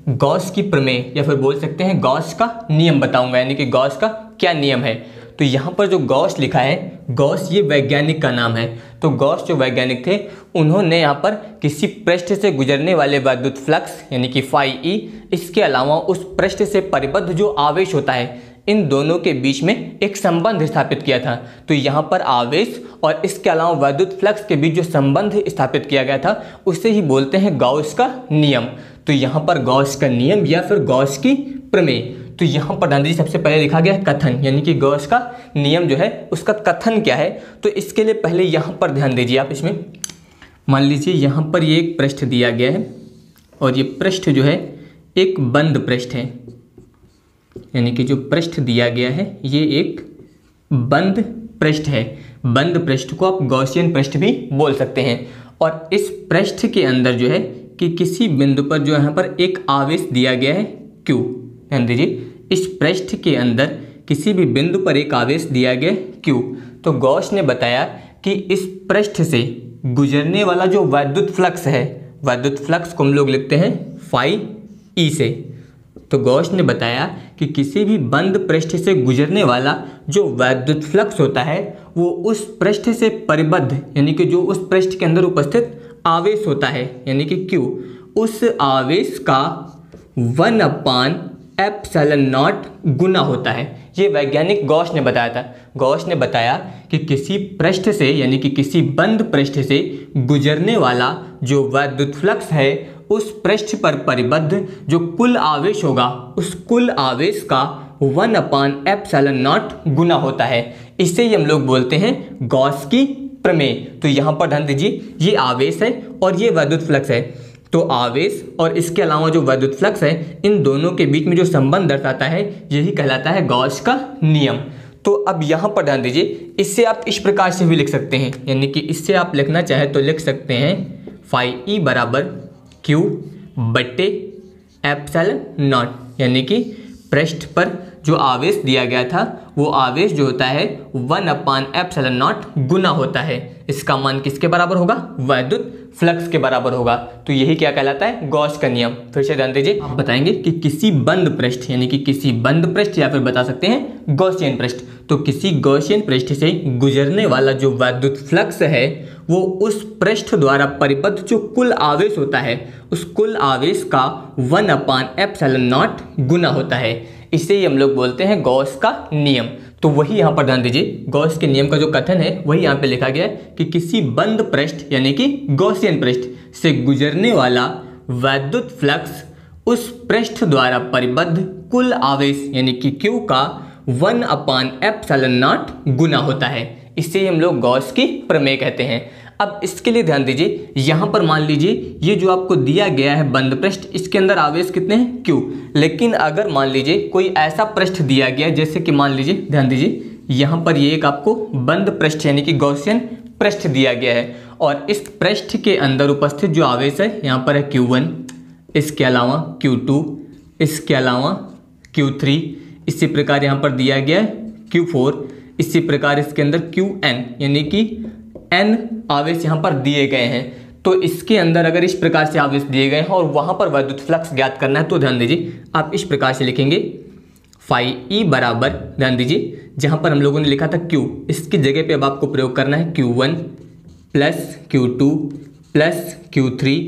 Gauss की प्रमेय या फिर बोल सकते हैं गॉस का नियम बताऊंगा, यानी कि गॉस का क्या नियम है। तो यहाँ पर जो गॉस लिखा है, गॉस ये वैज्ञानिक का नाम है। तो गॉस जो वैज्ञानिक थे, उन्होंने यहाँ पर किसी पृष्ठ से गुजरने वाले वैद्युत फ्लक्स यानी कि फाई ई, इसके अलावा उस पृष्ठ से परिबद्ध जो आवेश होता है, इन दोनों के बीच में एक संबंध स्थापित किया था। तो यहाँ पर आवेश और इसके अलावा वैद्युत फ्लक्स के बीच जो संबंध स्थापित किया गया था, उसे ही बोलते हैं गॉस का नियम। तो यहाँ पर गॉस का नियम या फिर गॉस की प्रमेय। तो यहाँ पर ध्यान दीजिए, सबसे पहले लिखा गया है कथन, यानी कि गॉस का नियम जो है उसका कथन क्या है। तो इसके लिए पहले यहाँ पर ध्यान दीजिए आप, इसमें मान लीजिए यहाँ पर ये एक पृष्ठ दिया गया है और ये पृष्ठ जो है एक बंद पृष्ठ है, यानी कि जो पृष्ठ दिया गया है ये एक बंद पृष्ठ है। बंद पृष्ठ को आप गॉसियन पृष्ठ भी बोल सकते हैं। और इस पृष्ठ के अंदर जो है कि किसी बिंदु पर जो यहाँ पर एक आवेश दिया गया है Q। ध्यान दीजिए, इस पृष्ठ के अंदर किसी भी बिंदु पर एक आवेश दिया गया Q। तो गॉस ने बताया कि इस पृष्ठ से गुजरने वाला जो वैद्युत फ्लक्स है, वैद्युत फ्लक्स को हम लोग लिखते हैं फाई ई से। तो गॉस ने बताया कि किसी भी बंद पृष्ठ से गुजरने वाला जो वैद्युत फ्लक्स होता है, वो उस पृष्ठ से परिबद्ध, यानी कि जो उस पृष्ठ के अंदर उपस्थित आवेश होता है यानी कि Q, उस आवेश का 1/ε0 गुना होता है। ये वैज्ञानिक गॉस ने बताया था। गॉस ने बताया कि किसी पृष्ठ से यानी कि किसी बंद पृष्ठ से गुजरने वाला जो वैद्युत फ्लक्स है, उस पृष्ठ पर परिबद्ध जो कुल आवेश होगा, उस कुल आवेश का 1/ε0 गुना होता है। इसे ही हम लोग बोलते हैं गॉस की प्रमेय। तो यहाँ पर ध्यान दीजिए, ये आवेश है और ये वैद्युत फ्लक्स है। तो आवेश और इसके अलावा जो वैद्युत फ्लक्स है, इन दोनों के बीच में जो संबंध दर्शाता है, यही कहलाता है गॉस का नियम। तो अब यहाँ पर ध्यान दीजिए, इससे आप इस प्रकार से भी लिख सकते हैं, यानी कि इससे आप लिखना चाहे तो लिख सकते हैं फाई ई बराबर Q बट्टे ε0, यानी कि पृष्ठ पर जो आवेश दिया गया था, वो आवेश जो होता है 1/ε0 गुना होता है। इसका मान किसके बराबर होगा? वैद्युत फ्लक्स के बराबर होगा। तो यही क्या कहलाता है? गॉस का नियम। फिर से ध्यान दीजिए, आप बताएंगे कि किसी बंद पृष्ठ, यानी कि किसी बंद पृष्ठ या फिर बता सकते हैं गॉसियन पृष्ठ। तो किसी गॉसियन पृष्ठ से गुजरने वाला जो वैद्युत फ्लक्स है, वो उस पृष्ठ द्वारा परिबद्ध जो कुल आवेश होता है, उस कुल आवेश का 1/ε0 गुना होता है। इसे ही हम लोग बोलते हैं गॉस का नियम। तो वही यहाँ पर ध्यान दीजिए, गॉस के नियम का जो कथन है वही यहाँ पे लिखा गया है कि किसी बंद पृष्ठ यानी कि गॉसियन पृष्ठ से गुजरने वाला वैद्युत फ्लक्स उस पृष्ठ द्वारा परिबद्ध कुल आवेश यानी कि Q का 1/ε0 गुना होता है। इसे हम लोग गॉस की प्रमेय कहते हैं। अब इसके लिए ध्यान दीजिए, यहाँ पर मान लीजिए ये जो आपको दिया गया है बंद पृष्ठ, इसके अंदर आवेश कितने हैं? Q। लेकिन अगर मान लीजिए कोई ऐसा पृष्ठ दिया गया, जैसे कि मान लीजिए, ध्यान दीजिए, यहाँ पर ये एक आपको बंद पृष्ठ यानी कि गॉसियन पृष्ठ दिया गया है और इस पृष्ठ के अंदर उपस्थित जो आवेश है यहाँ पर है Q1, इसके अलावा Q2, इसके अलावा Q3, इसी प्रकार यहाँ पर दिया गया है Q4, इसी प्रकार इसके अंदर Qn यानी कि n आवेश यहाँ पर दिए गए हैं। तो इसके अंदर अगर इस प्रकार से आवेश दिए गए हैं और वहाँ पर वैद्युत फ्लक्स ज्ञात करना है, तो ध्यान दीजिए आप इस प्रकार से लिखेंगे फाई ई बराबर, ध्यान दीजिए जहाँ पर हम लोगों ने लिखा था Q, इसकी जगह पे अब आपको प्रयोग करना है Q1 plus Q2 plus Q3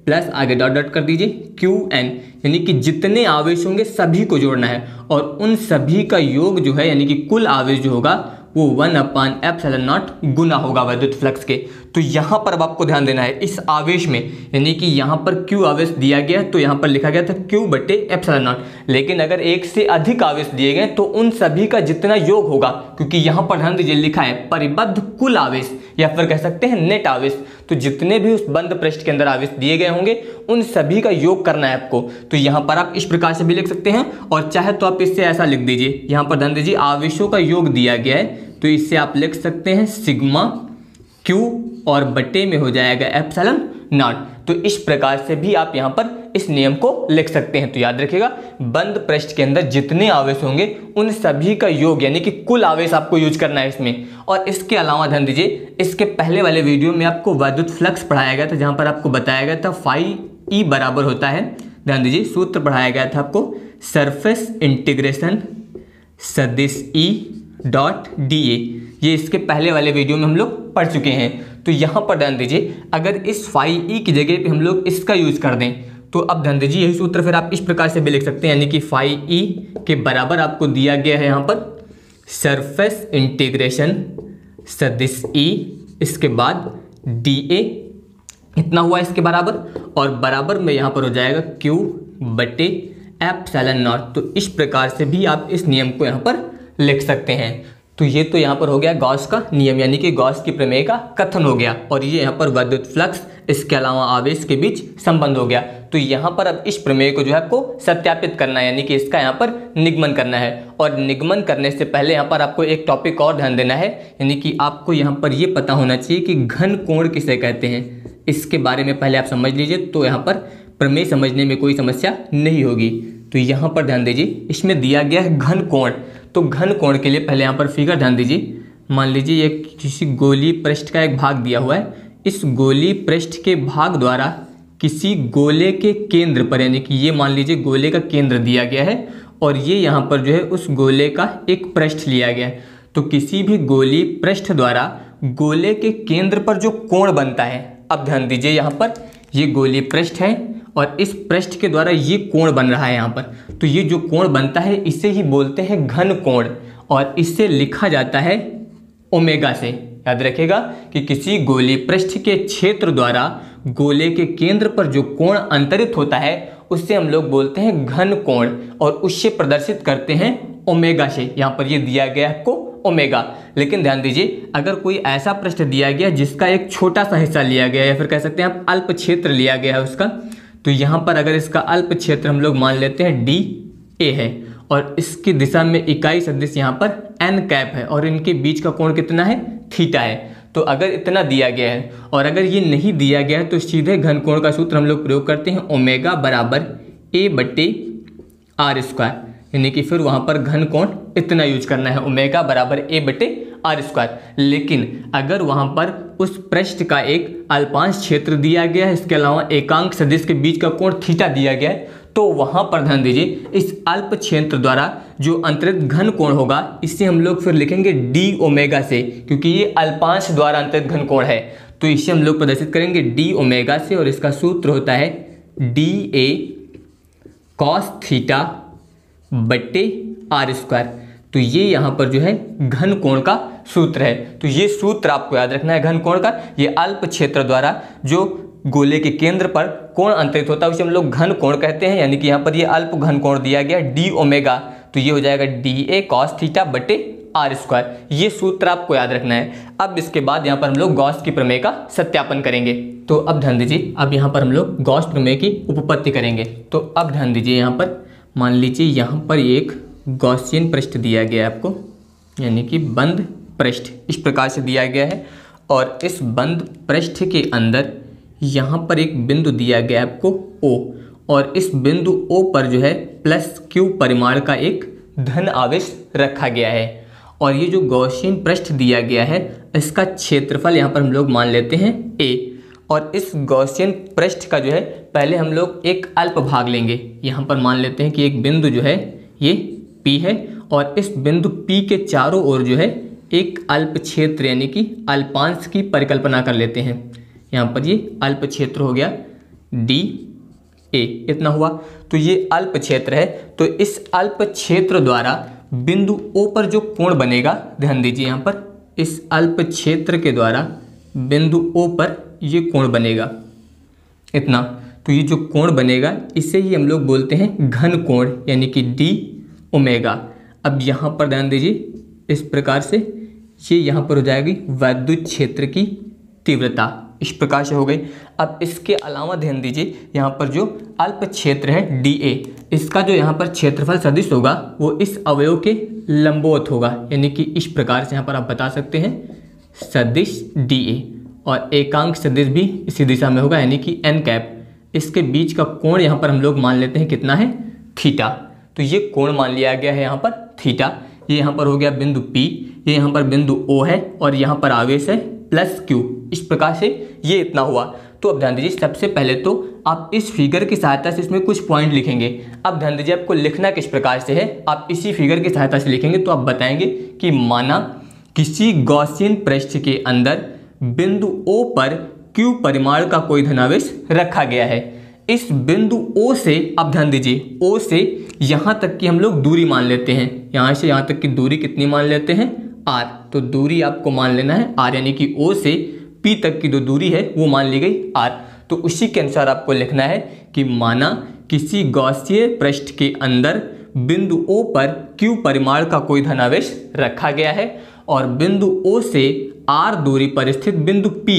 plus आगे डॉट डॉट कर दीजिए Qn, यानी कि जितने आवेश होंगे सभी को जोड़ना है और उन सभी का योग जो है यानी कि कुल आवेश जो होगा वो 1/ε0 गुना होगा वैद्युत फ्लक्स के। तो यहाँ पर अब आपको ध्यान देना है इस आवेश में, यानी कि यहाँ पर Q आवेश दिया गया तो यहाँ पर लिखा गया था Q बटे ε0। लेकिन अगर एक से अधिक आवेश दिए गए तो उन सभी का जितना योग होगा, क्योंकि यहाँ पर ध्यान दीजिए लिखा है परिबद्ध कुल आवेश या फिर कह सकते हैं नेट आवेश, तो जितने भी उस बंद पृष्ठ के अंदर आवेश दिए गए होंगे उन सभी का योग करना है आपको। तो यहाँ पर आप इस प्रकार से भी लिख सकते हैं और चाहे तो आप इससे ऐसा लिख दीजिए, यहाँ पर ध्यान दीजिए आवेशों का योग दिया गया है तो इससे आप लिख सकते हैं सिग्मा Q और बटे में हो जाएगा ε0। तो इस प्रकार से भी आप यहाँ पर इस नियम को लिख सकते हैं। तो याद रखिएगा, बंद पृष्ठ के अंदर जितने आवेश होंगे उन सभी का योग यानी कि कुल आवेश आपको यूज करना है इसमें। और इसके अलावा ध्यान दीजिए, इसके पहले वाले वीडियो में आपको वैद्युत फ्लक्स पढ़ाया गया था, जहाँ पर आपको बताया गया था फाई ई बराबर होता है ध्यान दीजिए सूत्र पढ़ाया गया था आपको, सरफेस इंटीग्रेशन सदिश E डॉट dA, ये इसके पहले वाले वीडियो में हम लोग पढ़ चुके हैं। तो यहाँ पर ध्यान दीजिए अगर इस फाई E की जगह पे हम लोग इसका यूज कर दें तो अब ध्यान दीजिए यही सूत्र फिर आप इस प्रकार से भी लिख सकते हैं, यानी कि फाई E के बराबर आपको दिया गया है यहाँ पर सरफेस इंटीग्रेशन सदिश E, इसके बाद dA इतना हुआ इसके बराबर, और बराबर में यहाँ पर हो जाएगा Q बटे एप्सिलॉन नॉट। तो इस प्रकार से भी आप इस नियम को यहाँ पर लिख सकते हैं। तो ये तो यहाँ पर हो गया गॉस का नियम, यानी कि गॉस की प्रमेय का कथन हो गया, और ये यहाँ पर विद्युत फ्लक्स इसके अलावा आवेश के बीच संबंध हो गया। तो यहाँ पर अब इस प्रमेय को जो है आपको सत्यापित करना है, यानी कि इसका यहाँ पर निगमन करना है। और निगमन करने से पहले यहाँ पर आपको एक टॉपिक और ध्यान देना है, यानी कि आपको यहाँ पर ये पता होना चाहिए कि घन कोण किसे कहते हैं, इसके बारे में पहले आप समझ लीजिए, तो यहाँ पर प्रमेय समझने में कोई समस्या नहीं होगी। तो यहाँ पर ध्यान दीजिए इसमें दिया गया है घन कोण। तो घन कोण के लिए पहले यहाँ पर फिगर ध्यान दीजिए, मान लीजिए ये किसी गोली पृष्ठ का एक भाग दिया हुआ है, इस गोली पृष्ठ के भाग द्वारा किसी गोले के केंद्र पर, यानी कि ये मान लीजिए गोले का केंद्र दिया गया है और ये यहाँ पर जो है उस गोले का एक पृष्ठ लिया गया है। तो किसी भी गोली पृष्ठ द्वारा गोले के केंद्र पर जो कोण बनता है, अब ध्यान दीजिए यहाँ पर ये गोली पृष्ठ है और इस पृष्ठ के द्वारा ये कोण बन रहा है यहाँ पर, तो ये जो कोण बनता है इसे ही बोलते हैं घन कोण, और इससे लिखा जाता है ओमेगा से। याद रखिएगा कि किसी गोली पृष्ठ के क्षेत्र द्वारा गोले के केंद्र पर जो कोण अंतरित होता है उससे हम लोग बोलते हैं घन कोण, और उससे प्रदर्शित करते हैं ओमेगा से। यहाँ पर ये दिया गया है आपको ओमेगा। लेकिन ध्यान दीजिए अगर कोई ऐसा पृष्ठ दिया गया जिसका एक छोटा सा हिस्सा लिया गया, या फिर कह सकते हैं आप अल्प क्षेत्र लिया गया है उसका, तो यहाँ पर अगर इसका अल्प क्षेत्र हम लोग मान लेते हैं dA है और इसकी दिशा में इकाई सदिश यहाँ पर n कैप है और इनके बीच का कोण कितना है, थीटा है। तो अगर इतना दिया गया है और अगर ये नहीं दिया गया है तो सीधे घन कोण का सूत्र हम लोग प्रयोग करते हैं, ओमेगा बराबर A बटे आर स्क्वायर, यानी कि फिर वहाँ पर घन कोण इतना यूज करना है, ओमेगा बराबर A बटे आर स्क्वायर। लेकिन अगर वहाँ पर उस पृष्ठ का एक अल्पांश क्षेत्र दिया गया है, इसके अलावा एकांक सदिश के बीच का कोण थीटा दिया गया है, तो वहाँ पर ध्यान दीजिए इस अल्प क्षेत्र द्वारा जो अंतरित घन कोण होगा इसे हम लोग फिर लिखेंगे d ओमेगा से, क्योंकि ये अल्पांश द्वारा अंतरित घन कोण है, तो इसे हम लोग प्रदर्शित करेंगे d ओमेगा से, और इसका सूत्र होता है dA cos थीटा बट्टे आर स्क्वायर। तो ये यहाँ पर जो है घन कोण का सूत्र है। तो ये सूत्र आपको याद रखना है घन कोण का, ये अल्प क्षेत्र द्वारा जो गोले के केंद्र पर कोण अंतरित होता है उसे हम लोग घन कोण कहते हैं, यानी कि यहाँ पर ये अल्प घन कोण दिया गया d ओमेगा, तो ये हो जाएगा dA cos थीटा बटे आर स्क्वायर। ये सूत्र आपको याद रखना है। अब इसके बाद यहाँ पर हम लोग गॉस की प्रमेय का सत्यापन करेंगे। तो अब ध्यान दीजिए अब यहाँ पर हम लोग गॉस प्रमेय की उपपत्ति करेंगे। तो अब ध्यान दीजिए यहाँ पर मान लीजिए यहाँ पर एक गॉसियन पृष्ठ दिया गया है आपको, यानी कि बंद पृष्ठ इस प्रकार से दिया गया है, और इस बंद पृष्ठ के अंदर यहाँ पर एक बिंदु दिया गया है आपको O, और इस बिंदु O पर जो है +Q परिमाण का एक धन आवेश रखा गया है। और ये जो गॉसियन पृष्ठ दिया गया है इसका क्षेत्रफल यहाँ पर हम लोग मान लेते हैं A, और इस गॉसियन पृष्ठ का जो है पहले हम लोग एक अल्प भाग लेंगे। यहाँ पर मान लेते हैं कि एक बिंदु जो है ये P है, और इस बिंदु P के चारों ओर जो है एक अल्प क्षेत्र यानी कि अल्पांश की परिकल्पना कर लेते हैं। यहाँ पर ये अल्प क्षेत्र हो गया dA, इतना हुआ। तो ये अल्प क्षेत्र है, तो इस अल्प क्षेत्र द्वारा बिंदु O पर जो कोण बनेगा, ध्यान दीजिए यहाँ पर इस अल्प क्षेत्र के द्वारा बिंदु O पर ये कोण बनेगा इतना। तो ये जो कोण बनेगा इसे ही हम लोग बोलते हैं घन कोण, यानी कि d ओमेगा। अब यहाँ पर ध्यान दीजिए इस प्रकार से ये यहाँ पर हो जाएगी वैद्युत क्षेत्र की तीव्रता, इस प्रकार से हो गई। अब इसके अलावा ध्यान दीजिए यहाँ पर जो अल्प क्षेत्र है dA, इसका जो यहाँ पर क्षेत्रफल सदिश होगा वो इस अवयव के लंबवत होगा, यानी कि इस प्रकार से यहाँ पर आप बता सकते हैं सदिश dA, और एकांक सदिश भी इसी दिशा में होगा, यानी कि n कैप। इसके बीच का कोण यहाँ पर हम लोग मान लेते हैं कितना है, थीटा। तो ये कोण मान लिया गया है यहाँ पर थीटा। ये यहाँ पर हो गया बिंदु P, ये यहाँ पर बिंदु O है, और यहाँ पर आवेश है +Q। इस प्रकार से ये इतना हुआ। तो अब ध्यान दीजिए, सबसे पहले तो आप इस फिगर की सहायता से इसमें कुछ पॉइंट लिखेंगे। अब ध्यान दीजिए आपको लिखना किस प्रकार से है, आप इसी फिगर की सहायता से लिखेंगे। तो आप बताएंगे कि माना किसी गॉसियन पृष्ठ के अंदर बिंदु O पर Q परिमाण का कोई धनावेश रखा गया है। इस बिंदु O से, अब ध्यान दीजिए, O से यहाँ तक की हम लोग दूरी मान लेते हैं। यहाँ से यहाँ तक की दूरी कितनी मान लेते हैं, R। तो दूरी आपको मान लेना है R, यानी कि O से P तक की जो दूरी है वो मान ली गई R। तो उसी के अनुसार आपको लिखना है कि माना किसी गॉसीय पृष्ठ के अंदर बिंदु O पर Q परिमाण का कोई धनावेश रखा गया है और बिंदु O से R दूरी पर स्थित बिंदु P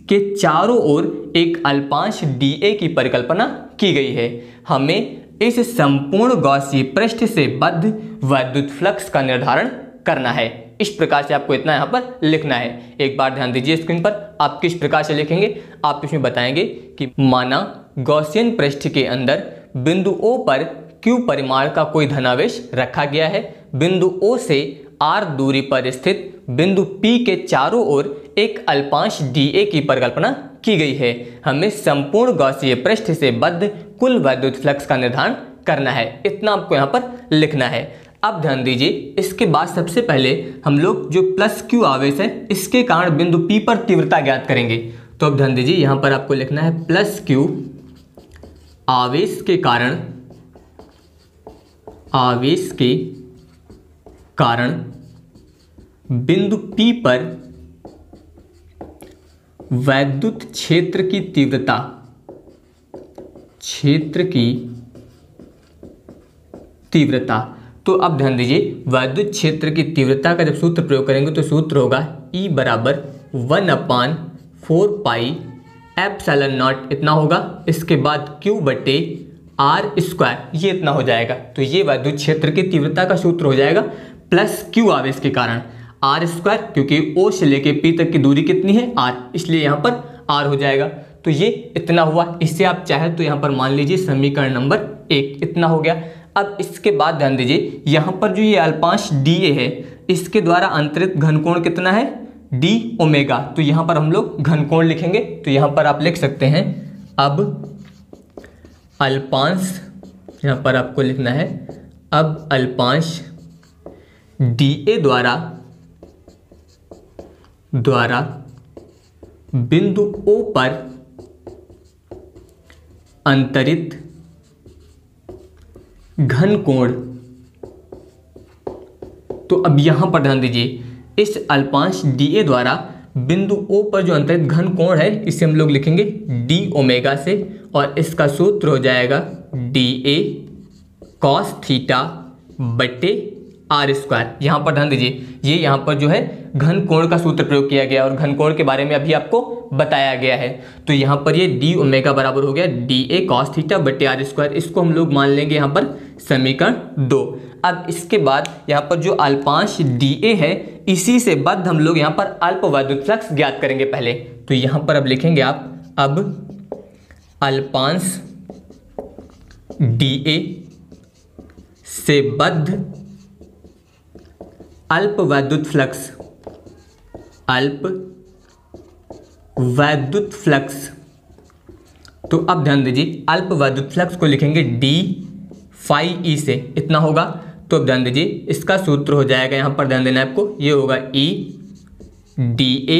के चारों ओर एक अल्पांश dA की परिकल्पना की गई है। हमें इस संपूर्ण गॉसीय पृष्ठ से बद्ध वैद्युत फ्लक्स का निर्धारण करना है। इस प्रकार से आपको इतना यहाँ पर लिखना है। एक बार ध्यान दीजिए स्क्रीन पर, आप किस प्रकार से लिखेंगे, आप इसमें बताएंगे कि माना गॉसियन पृष्ठ के अंदर बिंदु O पर Q परिमाण का कोई धनावेश रखा गया है। बिंदु O से R दूरी पर स्थित बिंदु P के चारों ओर एक अल्पांश dA की परिकल्पना की गई है। हमें संपूर्ण गॉसीय पृष्ठ से बद्ध कुल वैद्युत फ्लक्स का निर्धारण करना है। इतना आपको यहाँ पर लिखना है। अब ध्यान दीजिए, इसके बाद सबसे पहले हम लोग जो प्लस Q आवेश है इसके कारण बिंदु P पर तीव्रता ज्ञात करेंगे। तो अब ध्यान दीजिए, यहाँ पर आपको लिखना है प्लस Q आवेश के कारण बिंदु P पर वैद्युत क्षेत्र की तीव्रता। तो अब ध्यान दीजिए, वैद्युत क्षेत्र की तीव्रता का जब सूत्र प्रयोग करेंगे तो सूत्र होगा E बराबर 1/4 पाई एप्सिलॉन नॉट, इतना होगा। इसके बाद Q बटे R स्क्वायर, ये इतना हो जाएगा। तो ये वैद्युत क्षेत्र की तीव्रता का सूत्र हो जाएगा प्लस Q आवेश के कारण R स्क्वायर, क्योंकि O से लेके P तक की दूरी कितनी है R, इसलिए यहाँ पर R हो जाएगा। तो ये इतना हुआ। इससे आप चाहे तो यहाँ पर मान लीजिए समीकरण नंबर 1 इतना हो गया। अब इसके बाद ध्यान दीजिए, यहाँ पर जो ये अल्पांश dA है इसके द्वारा अंतरित घनकोण कितना है, d ओमेगा। तो यहाँ पर हम लोग घनकोण लिखेंगे। तो यहाँ पर आप लिख सकते हैं, अब अल्पांश, यहाँ पर आपको लिखना है, अब अल्पांश dA द्वारा बिंदु O पर अंतरित घनकोण। तो अब यहां पर ध्यान दीजिए, इस अल्पांश dA द्वारा बिंदु O पर जो अंतरित घनकोण है इसे हम लोग लिखेंगे d ओमेगा से, और इसका सूत्र हो जाएगा dA cos थीटा बटे R स्क्वायर। यहाँ पर ध्यान दीजिए, ये यहाँ पर जो है घन कोण का सूत्र प्रयोग किया गया और घन कोण के बारे में अभी आपको बताया गया है। तो यहाँ पर ये d ओमेगा बराबर हो गया dA cos थीटा बटे R स्क्वायर। इसको हम लोग मान लेंगे यहाँ पर समीकरण 2। अब इसके बाद यहाँ पर जो अल्पांश dA है इसी से बद्ध हम लोग यहाँ पर अल्प वैद्युत फ्लक्स ज्ञात करेंगे पहले। तो यहाँ पर अब लिखेंगे आप, अब अल्पांश dA से बद्ध अल्प वैद्युत फ्लक्स। तो अब ध्यान दीजिए, अल्प वैद्युत फ्लक्स को लिखेंगे d फाई ई से, इतना होगा। तो अब ध्यान दीजिए, इसका सूत्र हो जाएगा, यहाँ पर ध्यान देना है आपको, ये होगा E dA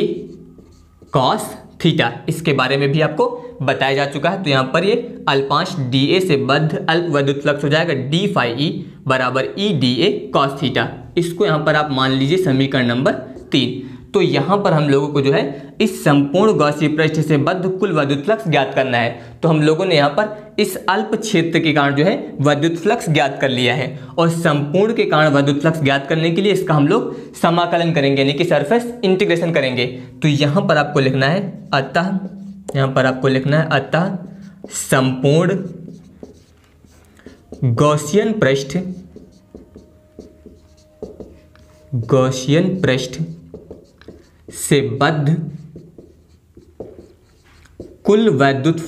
cos थीटा। इसके बारे में भी आपको बताया जा चुका है। तो यहाँ पर ये अल्पांश dA से बद्ध अल्प वैद्युत फ्लक्स हो जाएगा d फाई ई बराबर E dA cos थीटा। इसको यहाँ पर आप मान लीजिए समीकरण नंबर 3। तो यहाँ पर हम लोगों को जो है इस संपूर्ण गॉसीय पृष्ठ से बद्ध कुल वैद्युत फ्लक्स ज्ञात करना है। तो हम लोगों ने यहाँ पर इस अल्प क्षेत्र के कारण जो है वैद्युत फ्लक्स ज्ञात कर लिया है, और संपूर्ण के कारण वैद्युत फ्लक्स ज्ञात करने के लिए इसका हम लोग समाकलन करेंगे, यानी कि सरफेस इंटीग्रेशन करेंगे। तो यहाँ पर आपको लिखना है अतः, यहाँ पर आपको लिखना है अतः संपूर्ण गॉसियन पृष्ठ से बद्ध कुल वैद्युत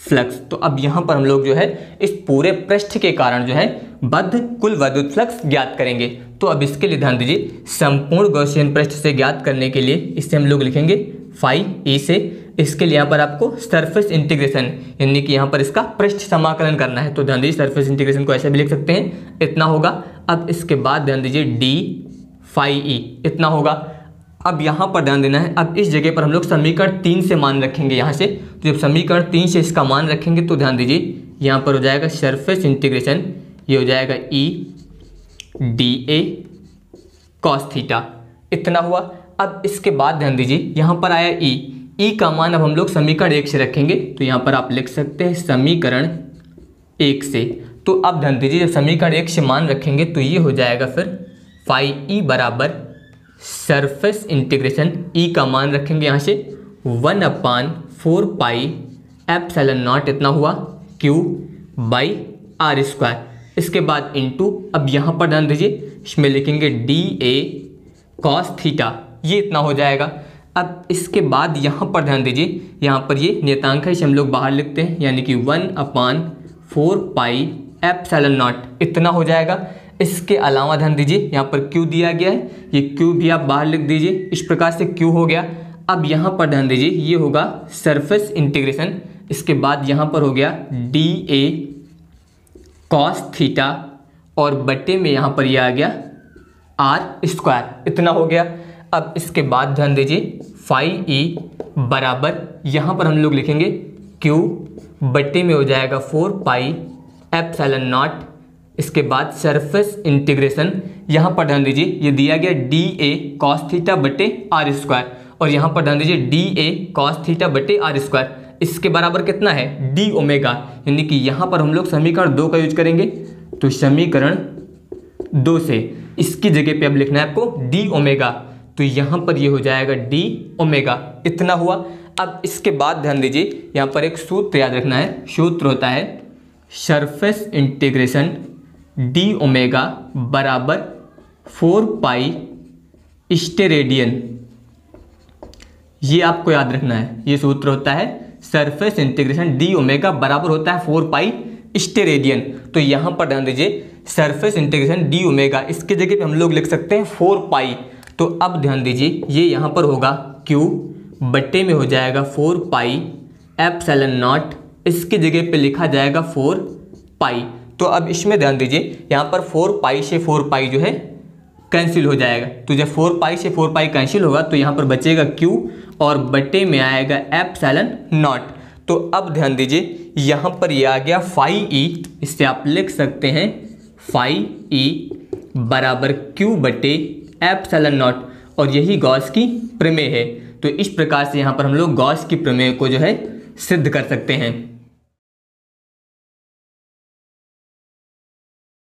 फ्लक्स। तो अब यहाँ पर हम लोग जो है इस पूरे पृष्ठ के कारण जो है बद्ध कुल विद्युत फ्लक्स ज्ञात करेंगे। तो अब इसके लिए ध्यान दीजिए, संपूर्ण गॉसियन पृष्ठ से ज्ञात करने के लिए इसे हम लोग लिखेंगे फाई ई से। इसके लिए यहाँ पर आपको सरफेस इंटीग्रेशन यानी कि यहाँ पर इसका पृष्ठ समाकलन करना है। तो ध्यान दीजिए सरफेस इंटीग्रेशन को ऐसे भी लिख सकते हैं, इतना होगा। अब इसके बाद ध्यान दीजिए डी फाई ई इतना होगा। अब यहाँ पर ध्यान देना है, अब इस जगह पर हम लोग समीकरण 3 से मान रखेंगे यहाँ से। तो जब समीकरण 3 से इसका मान रखेंगे तो ध्यान दीजिए यहाँ पर हो जाएगा सरफेस इंटीग्रेशन, ये हो जाएगा E D A cos theta, इतना हुआ। अब इसके बाद ध्यान दीजिए यहाँ पर आया ई का मान अब हम लोग समीकरण 1 से रखेंगे। तो यहाँ पर आप लिख सकते हैं समीकरण 1 से। तो अब ध्यान दीजिए जब समीकरण 1 से मान रखेंगे तो ये हो जाएगा फिर फाई ई बराबर सरफेस इंटीग्रेशन ई का मान रखेंगे यहाँ से 1/4 पाई एप्सिलॉन नॉट इतना हुआ क्यू बाई आर स्क्वायर। इसके बाद इनटू, अब यहाँ पर ध्यान दीजिए इसमें लिखेंगे डी ए कॉस थीटा, ये इतना हो जाएगा। अब इसके बाद यहाँ पर ध्यान दीजिए यहाँ पर ये नियतांक है, इसे हम लोग बाहर लिखते हैं यानी कि 1/4 पाई एप्सिलॉन नॉट इतना हो जाएगा। इसके अलावा ध्यान दीजिए यहाँ पर क्यू दिया गया है, ये क्यू भी आप बाहर लिख दीजिए, इस प्रकार से क्यू हो गया। अब यहाँ पर ध्यान दीजिए ये होगा सरफेस इंटीग्रेशन, इसके बाद यहाँ पर हो गया डी ए कॉस थीटा और बटे में यहाँ पर ये आ गया आर स्क्वायर, इतना हो गया। अब इसके बाद ध्यान दीजिए फाई ई बराबर यहाँ पर हम लोग लिखेंगे क्यू बटे में हो जाएगा 4 पाई एप्सिलॉन नॉट। इसके बाद सरफेस इंटीग्रेशन यहाँ पर ध्यान दीजिए ये दिया गया डी ए कॉस थीटा बटे आर स्क्वायर और यहाँ पर ध्यान दीजिए डी ए कॉस थीटा बटे आर स्क्वायर, इसके बराबर कितना है डी ओमेगा, यानी कि यहाँ पर हम लोग समीकरण 2 का यूज करेंगे। तो समीकरण 2 से इसकी जगह पे अब लिखना है आपको डी ओमेगा, तो यहाँ पर ये हो जाएगा डी ओमेगा, इतना हुआ। अब इसके बाद ध्यान दीजिए यहाँ पर एक सूत्र याद रखना है, सूत्र होता है सरफेस इंटीग्रेशन डी ओमेगा बराबर 4 पाई स्टेरेडियन, ये आपको याद रखना है। ये सूत्र होता है सरफेस इंटीग्रेशन डी ओमेगा बराबर होता है 4 पाई स्टेरेडियन। तो यहाँ पर ध्यान दीजिए सरफेस इंटीग्रेशन डी ओमेगा, इसके जगह पे हम लोग लिख सकते हैं 4 पाई। तो अब ध्यान दीजिए ये यहाँ पर होगा क्यू बट्टे में हो जाएगा 4 पाई एप्सिलॉन नॉट, इसकी जगह पे लिखा जाएगा 4 पाई। तो अब इसमें ध्यान दीजिए यहाँ पर 4 पाई से 4 पाई जो है कैंसिल हो जाएगा। तो जब 4 पाई से 4 पाई कैंसिल होगा तो यहाँ पर बचेगा क्यू और बट्टे में आएगा एप्सिलॉन नॉट। तो अब ध्यान दीजिए यहाँ पर ये आ गया फाई ई, इससे आप लिख सकते हैं फाई ई बराबर क्यू बटे एप्सिलॉन नॉट और यही गॉस की प्रमेय है। तो इस प्रकार से यहाँ पर हम लोग गॉस की प्रमेय को जो है सिद्ध कर सकते हैं।